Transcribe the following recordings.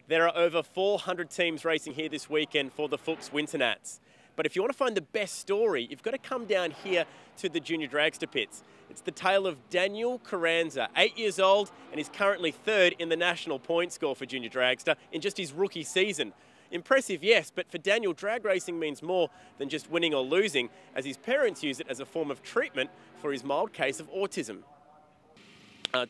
There are over 400 teams racing here this weekend for the Fuchs Winternationals. But if you want to find the best story, you've got to come down here to the Junior Dragster pits. It's the tale of Daniel Carranza, 8 years old, and is currently third in the national point score for Junior Dragster in just his rookie season. Impressive, yes, but for Daniel, drag racing means more than just winning or losing, as his parents use it as a form of treatment for his mild case of autism.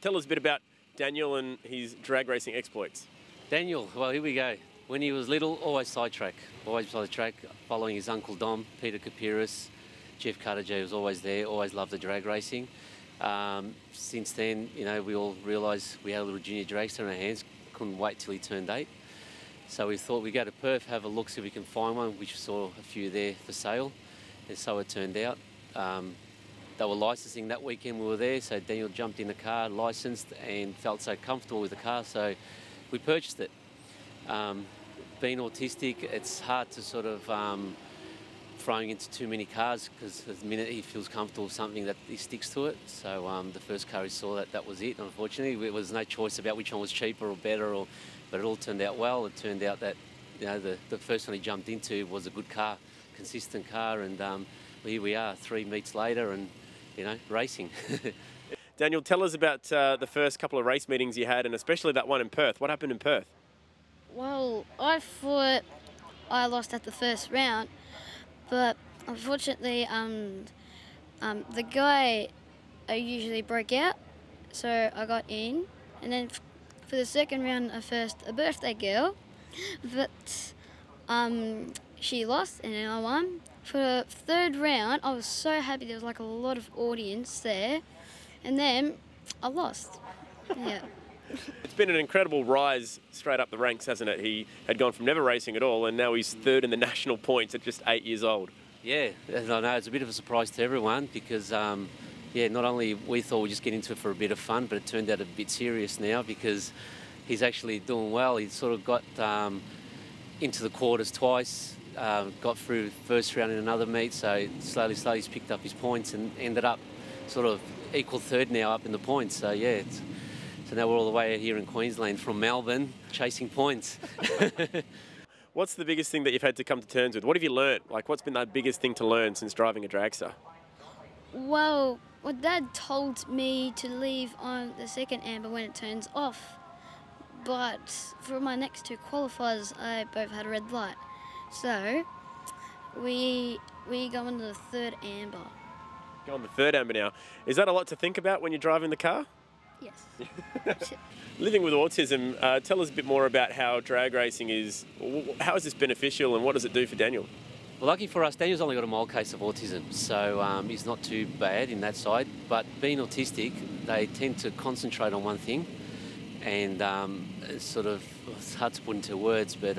Tell us a bit about Daniel and his drag racing exploits. Daniel, well, here we go. When he was little, always sidetrack, following his uncle Dom, Peter Kapiris, Jeff Cutter was always there, always loved the drag racing. Since then, you know, we all realised we had a little junior dragster in our hands, couldn't wait till he turned 8. So we thought we'd go to Perth, have a look, see if we can find one, which we saw a few there for sale, and so it turned out. They were licensing that weekend we were there, so Daniel jumped in the car, licensed, and felt so comfortable with the car, so we purchased it. Being autistic, it's hard to sort of throwing into too many cars, because the minute he feels comfortable with something, that he sticks to it. So the first car he saw, that was it. Unfortunately, there was no choice about which one was cheaper or better, but it all turned out well. It turned out that, you know, the first one he jumped into was a good car, consistent car, and here we are 3 meets later, and you know, racing. Daniel, tell us about the first couple of race meetings you had, and especially that one in Perth. What happened in Perth? Well, I thought I lost at the first round, but unfortunately, the guy usually broke out, so I got in, and then for the second round, I faced a birthday girl, but she lost and then I won. For the third round, I was so happy. There was like a lot of audience there, and then I lost. Yeah. It's been an incredible rise straight up the ranks, hasn't it? He had gone from never racing at all, and now he's third in the national points at just 8 years old. Yeah, I know, it's a bit of a surprise to everyone, because yeah, not only we thought we'd just get into it for a bit of fun, but it turned out a bit serious now, because he's actually doing well. He sort of got into the quarters twice, got through first round in another meet, so slowly he's picked up his points and ended up sort of equal third now up in the points. So yeah, so now we're all the way here in Queensland from Melbourne chasing points. What's the biggest thing that you've had to come to terms with? What have you learnt? Like, what's been the biggest thing to learn since driving a dragster? Well, Dad told me to leave on the second amber when it turns off, but for my next 2 qualifiers, I both had a red light. So we go on to the third amber. Go on the third amber now. Is that a lot to think about when you're driving the car? Yes. Living with autism, tell us a bit more about how drag racing is. How is this beneficial, and what does it do for Daniel? Well, lucky for us, Daniel's only got a mild case of autism, so he's not too bad in that side. But being autistic, they tend to concentrate on one thing, and it's hard to put into words, but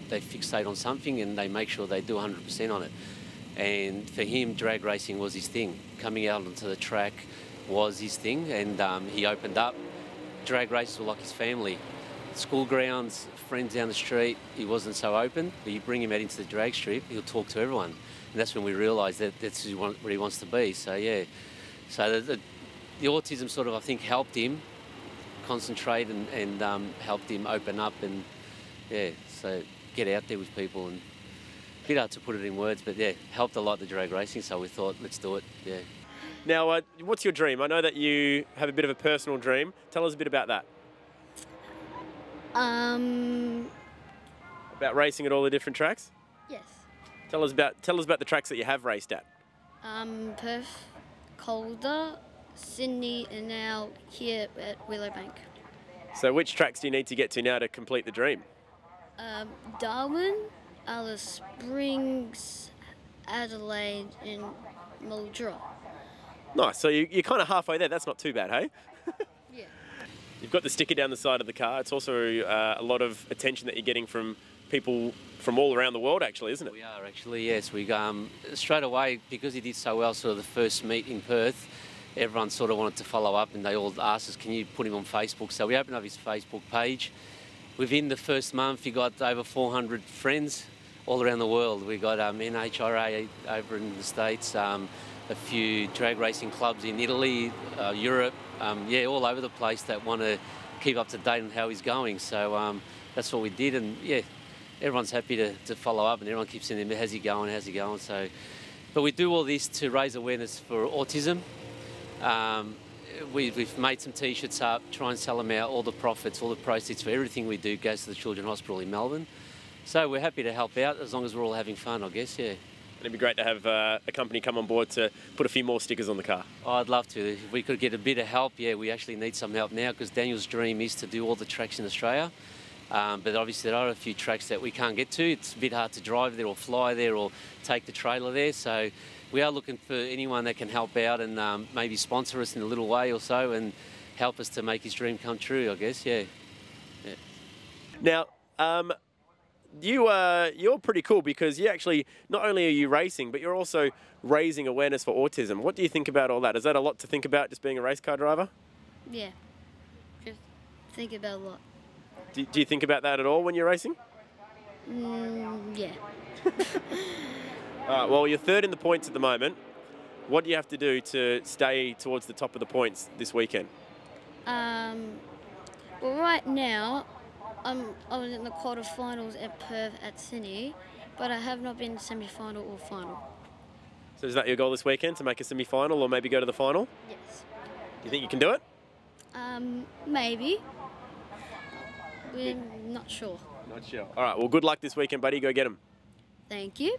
they fixate on something and they make sure they do 100% on it. And for him, drag racing was his thing. Coming out onto the track was his thing, and he opened up. Drag races were like his family. School grounds, friends down the street, he wasn't so open, but you bring him out into the drag strip, he'll talk to everyone. And that's when we realised that that's where he wants to be. So yeah, so the autism sort of, I think, helped him concentrate and helped him open up, and yeah, so get out there with people. And a bit hard to put it in words, but yeah, helped a lot the drag racing, so we thought, let's do it, yeah. Now, what's your dream? I know that you have a bit of a personal dream. Tell us a bit about that. About racing at all the different tracks? Yes. Tell us about the tracks that you have raced at. Perth, Calder, Sydney, and now here at Willowbank. So which tracks do you need to get to now to complete the dream? Darwin, Alice Springs, Adelaide, and Mildura. Nice, so you're kind of halfway there. That's not too bad, hey? Yeah. You've got the sticker down the side of the car. It's also a lot of attention that you're getting from people from all around the world, actually, isn't it? We are, actually, yes. We straight away, because he did so well, sort of the first meet in Perth, everyone sort of wanted to follow up, and they all asked us, can you put him on Facebook? So we opened up his Facebook page. Within the first month, he got over 400 friends all around the world. We got NHRA over in the States, a few drag racing clubs in Italy, Europe, yeah, all over the place that want to keep up to date on how he's going. So that's what we did. And yeah, everyone's happy to follow up, and everyone keeps saying, how's he going, how's he going? So, but we do all this to raise awareness for autism. We've made some T-shirts up, try and sell them out. All the profits, all the proceeds for everything we do goes to the Children's Hospital in Melbourne. So we're happy to help out as long as we're all having fun, I guess, yeah. It'd be great to have a company come on board to put a few more stickers on the car. Oh, I'd love to. If we could get a bit of help, yeah, we actually need some help now because Daniel's dream is to do all the tracks in Australia. But obviously there are a few tracks that we can't get to. It's a bit hard to drive there or fly there or take the trailer there. So we are looking for anyone that can help out and maybe sponsor us in a little way or so and help us to make his dream come true, I guess, yeah. Now, you're pretty cool because you actually, not only are you racing, but you're also raising awareness for autism. What do you think about all that? Is that a lot to think about, just being a race car driver? Yeah, just think about a lot. Do you think about that at all when you're racing? Yeah. All right, well, you're third in the points at the moment. What do you have to do to stay towards the top of the points this weekend? Well, right now, I was in the quarterfinals at Perth at Sydney, but I have not been in semi-final or final. So is that your goal this weekend, to make a semi-final or maybe go to the final? Yes. Do you think you can do it? Maybe. We're not sure. Not sure. All right, well, good luck this weekend, buddy. Go get them. Thank you.